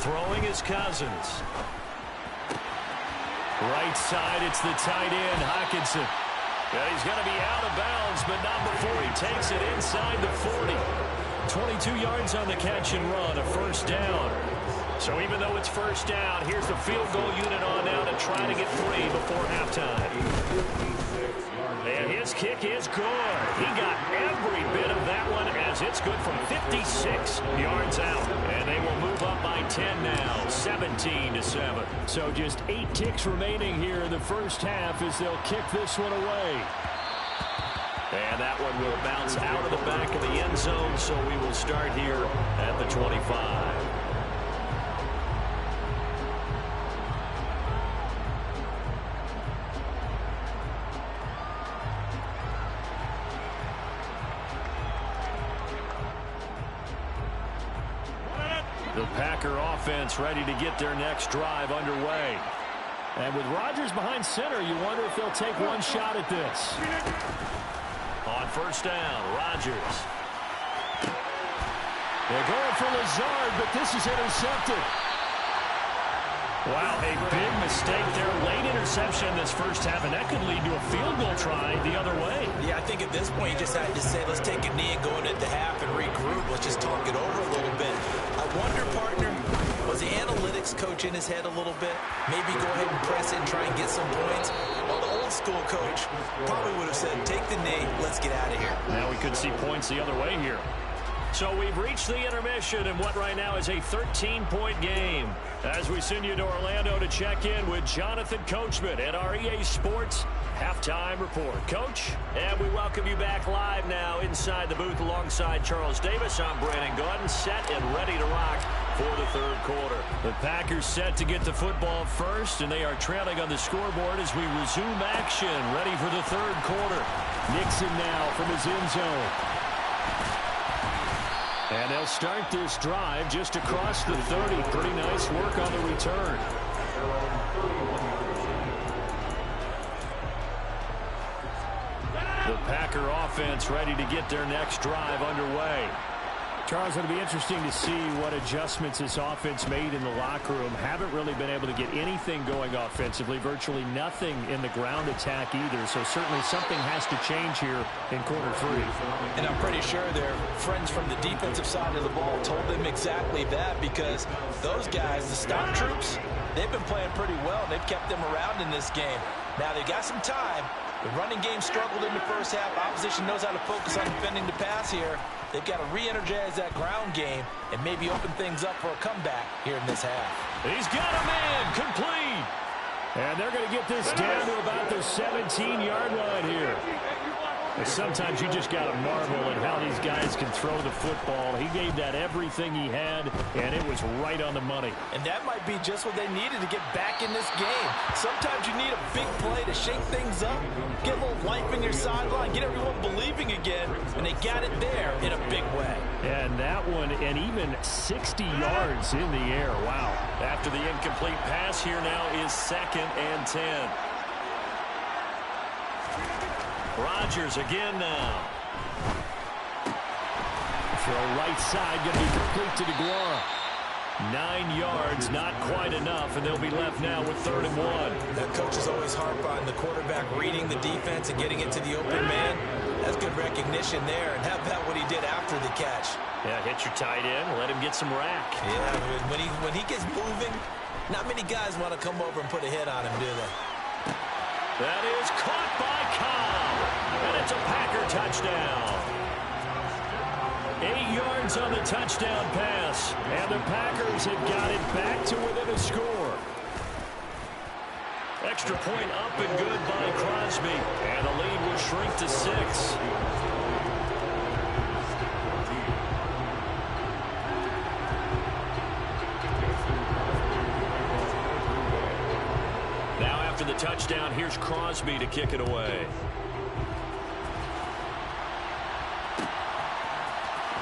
Throwing is Cousins. Right side, it's the tight end, Hockenson. And he's going to be out of bounds, but not before he takes it inside the 40. 22 yards on the catch and run, a first down. So even though it's first down, here's the field goal unit on now to try to get 3 before halftime. And his kick is good. He got every bit of that one as it's good from 56 yards out. And they will move up by 10 now, 17-7. So just 8 ticks remaining here in the first half as they'll kick this one away. And that one will bounce out of the back of the end zone, so we will start here at the 25. The Packer offense ready to get their next drive underway. And with Rodgers behind center, you wonder if they'll take one shot at this. On first down, Rodgers. They're going for Lazard, but this is intercepted. Wow, a big mistake there. Late interception this first half, and that could lead to a field goal try the other way. Yeah, I think at this point you just had to say, let's take a knee and go into the half and regroup. Let's just talk it over a little bit. I wonder, partner, was the analytics coach in his head a little bit? Maybe go ahead and press it and try and get some points? Well, the old school coach probably would have said, take the knee, let's get out of here. Now we could see points the other way here. So we've reached the intermission in what right now is a 13-point game. As we send you to Orlando to check in with Jonathan Coachman at our EA Sports Halftime Report. Coach, and we welcome you back live now inside the booth alongside Charles Davis. I'm Brandon Gaudin, set and ready to rock for the third quarter. The Packers set to get the football first, and they are trailing on the scoreboard as we resume action, ready for the third quarter. Nixon now from his end zone. And they'll start this drive just across the 30. Pretty nice work on the return. The Packer offense ready to get their next drive underway. Charles, it'll be interesting to see what adjustments this offense made in the locker room. Haven't really been able to get anything going offensively. Virtually nothing in the ground attack either. So certainly something has to change here in quarter 3. And I'm pretty sure their friends from the defensive side of the ball told them exactly that, because those guys, the stock troops, they've been playing pretty well. They've kept them around in this game. Now they've got some time. The running game struggled in the first half. Opposition knows how to focus on defending the pass here. They've got to re-energize that ground game and maybe open things up for a comeback here in this half. He's got a man complete. And they're going to get this down to about the 17-yard line here. Sometimes you just got to marvel at how these guys can throw the football. He gave that everything he had, and it was right on the money. And that might be just what they needed to get back in this game. Sometimes you need a big play to shake things up, get a little life in your sideline, get everyone believing again, and they got it there in a big way. And that one, and even 60 yards in the air. Wow. After the incomplete pass, here now is 2nd and 10. Rodgers again now. Throw right side, going to be complete to DeGuara. 9 yards, not quite enough, and they'll be left now with 3rd and 1. That coach is always harp on the quarterback reading the defense and getting it to the open man. That's good recognition there, and how about what he did after the catch? Yeah, hit your tight end, let him get some rack. Yeah, when he gets moving, not many guys want to come over and put a hit on him, do they? That is caught by Cobb, and it's a Packer touchdown. 8 yards on the touchdown pass, and the Packers have got it back to within a score. Extra point up and good by Crosby, and the lead will shrink to 6. After the touchdown, here's Crosby to kick it away.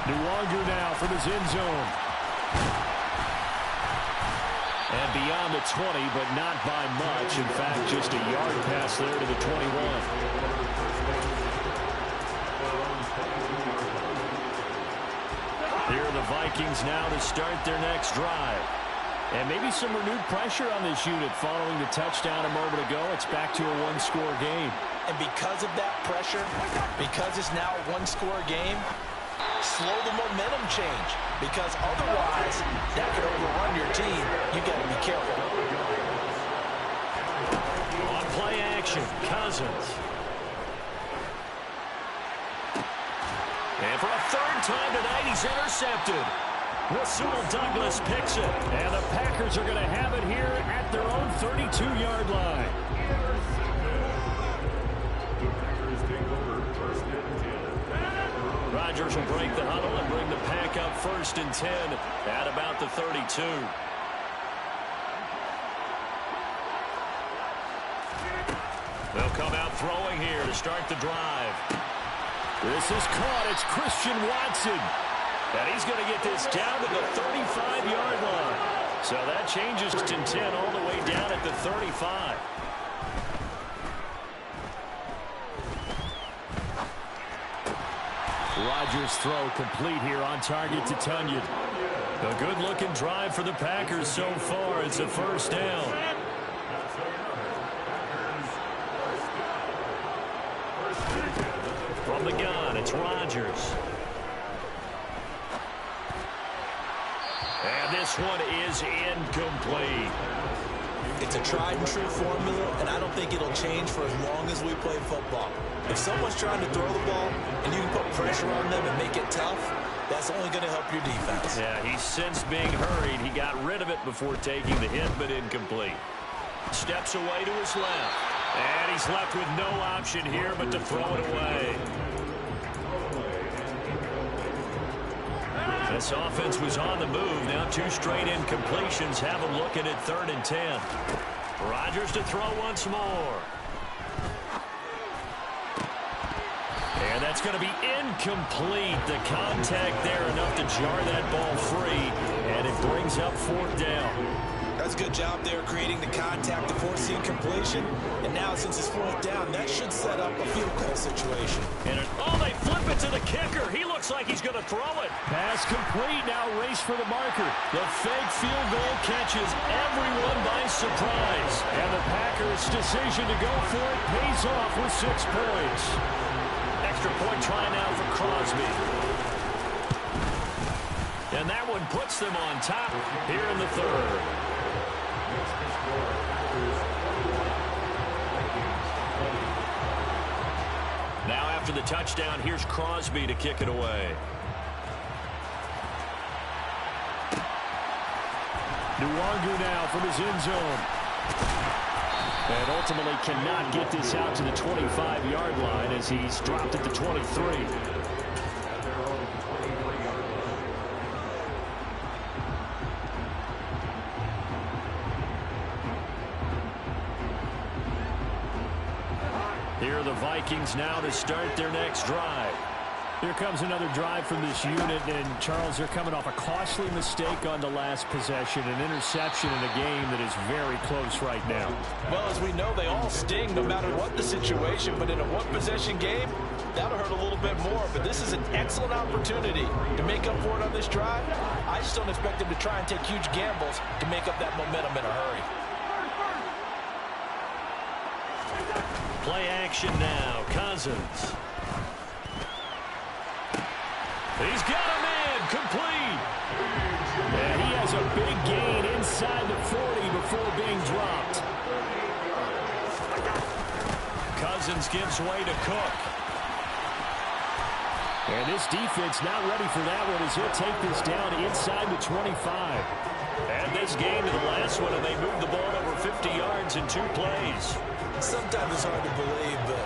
Nwogu now from his end zone. And beyond the 20, but not by much. In fact, just a yard pass there to the 21. Here are the Vikings now to start their next drive. And maybe some renewed pressure on this unit following the touchdown a moment ago. It's back to a one-score game. And because of that pressure, because it's now a one-score game, slow the momentum change. Because otherwise, that could overrun your team. You got to be careful. On play action, Cousins. And for a third time tonight, he's intercepted. Rasul Douglas picks it. And the Packers are going to have it here at their own 32-yard line. Rodgers will break the huddle and bring the Pack up 1st and 10 at about the 32. They'll come out throwing here to start the drive. This is caught. It's Christian Watson. And he's going to get this down to the 35-yard line. So that changes to 10 all the way down at the 35. Rodgers' throw complete here on target to Tunyon. A good-looking drive for the Packers so far. It's a first down. From the gun, it's Rodgers. And this one is incomplete. It's a tried-and-true formula, and I don't think it'll change for as long as we play football. If someone's trying to throw the ball and you can put pressure on them and make it tough, that's only going to help your defense. Yeah, he's sensed being hurried. He got rid of it before taking the hit, but incomplete. Steps away to his left. And he's left with no option here but to throw it away. This offense was on the move. Now 2 straight incompletions have him looking at 3rd and 10. Rodgers to throw once more. And that's going to be incomplete. The contact there enough to jar that ball free. And it brings up 4th down. That's a good job there creating the contact to force the incompletion. And now since it's 4th down, that should set up a field goal situation. And they flip it to the kicker. He looks like he's going to throw it. Pass complete. Now race for the marker. The fake field goal catches everyone by surprise. And the Packers' decision to go for it pays off with 6 points. Extra point try now for Crosby. And that one puts them on top here in the 3rd. Now after the touchdown, here's Crosby to kick it away. Nwangu now from his end zone. And ultimately cannot get this out to the 25-yard line as he's dropped at the 23. Here are the Vikings now to start their next drive. Here comes another drive from this unit, and Charles, they're coming off a costly mistake on the last possession, an interception in a game that is very close right now. Well, as we know, they all sting no matter what the situation, but in a one-possession game, that'll hurt a little bit more. But this is an excellent opportunity to make up for it on this drive. I just don't expect them to try and take huge gambles to make up that momentum in a hurry. Play action now, Cousins. He's got a man, complete. And he has a big gain inside the 40 before being dropped. Cousins gives way to Cook. And this defense not ready for that one as he'll take this down inside the 25. And this game to the last one, and they moved the ball over 50 yards in 2 plays. Sometimes it's hard to believe, but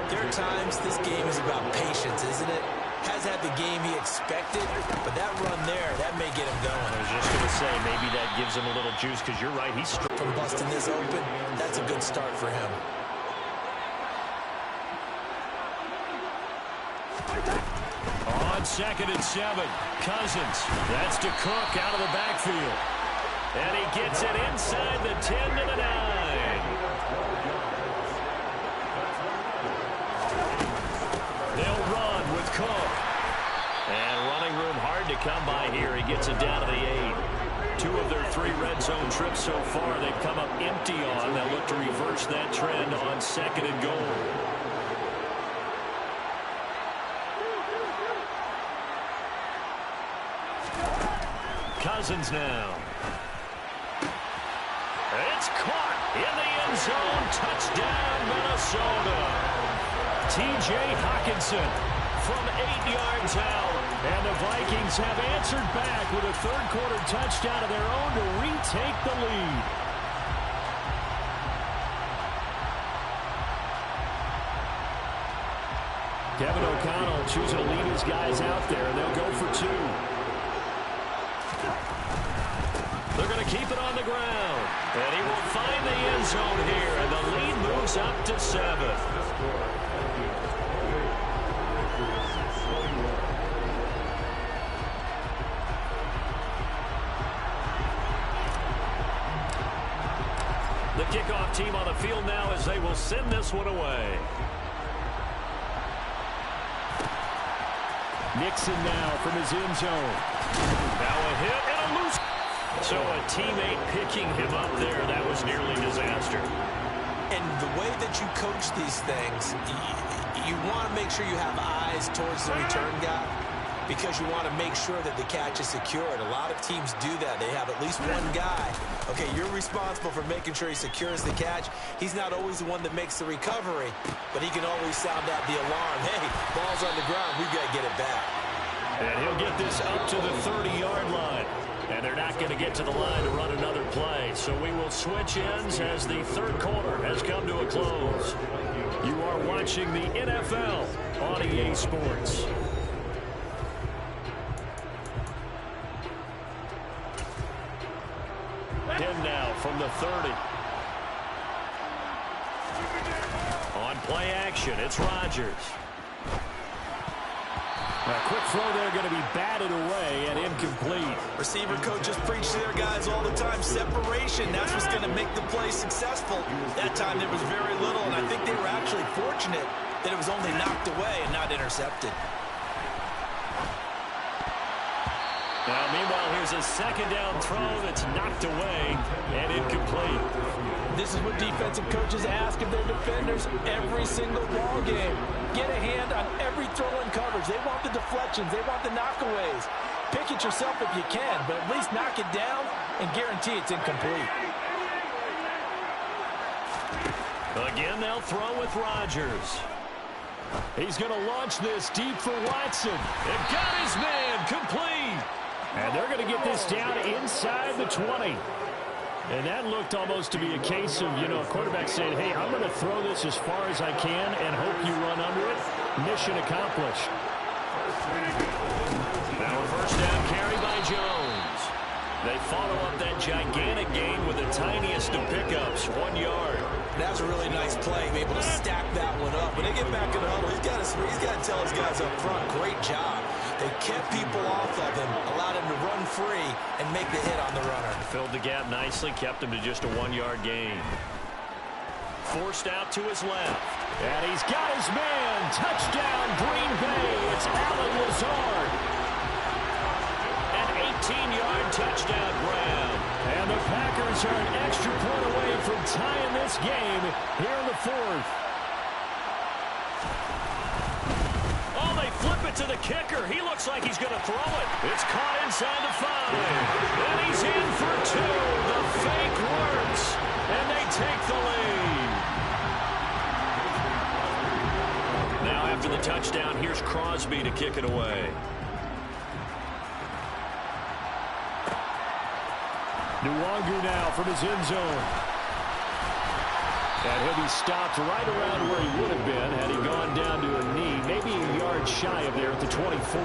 there are times this game is about patience, isn't it? Has had the game he expected, but that run there, that may get him going. I was just going to say, maybe that gives him a little juice, because you're right, he's from busting this open. That's a good start for him. On 2nd and 7, Cousins. That's to Cook out of the backfield. And he gets it inside the 10 to the 9. They'll run with Cook. And running room hard to come by here. He gets it down to the 8. 2 of their 3 red zone trips so far, they've come up empty on. They'll look to reverse that trend on 2nd and goal. Cousins now. It's caught in the end zone. Touchdown, Minnesota. T.J. Hockenson from 8 yards out. And the Vikings have answered back with a third-quarter touchdown of their own to retake the lead. Kevin O'Connell choosing to lead his guys out there, and they'll go for 2. They're going to keep it on the ground. And he will find the end zone here, and the lead moves up to 7. The kickoff team on the field now as they will send this one away. Nixon now from his end zone. Now a hit and a loose. So a teammate picking him up there, that was nearly disaster. And the way that you coach these things, you want to make sure you have eyes towards the return guy, because you want to make sure that the catch is secured. A lot of teams do that. They have at least one guy. Okay, you're responsible for making sure he secures the catch. He's not always the one that makes the recovery, but he can always sound out the alarm. Hey, ball's on the ground. We've got to get it back. And he'll get this up to the 30-yard line. And they're not going to get to the line to run another play. So we will switch ends as the third quarter has come to a close. You are watching the NFL on EA Sports. In now from the 30. On play action, it's Rodgers. A quick throw there going to be batted away and incomplete. Receiver coaches preach to their guys all the time. Separation, that's what's going to make the play successful. That time there was very little, and I think they were actually fortunate that it was only knocked away and not intercepted. Now, meanwhile, here's a second down throw that's knocked away and incomplete. This is what defensive coaches ask of their defenders every single ball game. Get a hand on every throw in coverage. They want the deflections. They want the knockaways. Pick it yourself if you can, but at least knock it down and guarantee it's incomplete. Again, they'll throw with Rodgers. He's going to launch this deep for Watson. It got his man complete. And they're going to get this down inside the 20. And that looked almost to be a case of, a quarterback saying, hey, I'm going to throw this as far as I can and hope you run under it. Mission accomplished. Now a first down carry by Jones. They follow up that gigantic gain with the tiniest of pickups, 1 yard. That was a really nice play, able to stack that one up. When they get back in the huddle, he's got to tell his guys up front, great job. They kept people off of him, allowed him to run free and make the hit on the runner. Filled the gap nicely, kept him to just a 1 yard gain. Forced out to his left. And he's got his man. Touchdown, Green Bay. It's Allen Lazard. An 18-yard touchdown grab. And the Packers are an extra point away from tying this game here in the fourth. Oh, they flip it to the kicker. He looks like he's going to throw it. It's caught inside the 5. And he's in for 2. The fake works. And they take the lead. Now after the touchdown, here's Crosby to kick it away. Nwangu now from his end zone. And he'll be stopped right around where he would have been had he gone down to a knee, maybe a yard shy of there at the 24.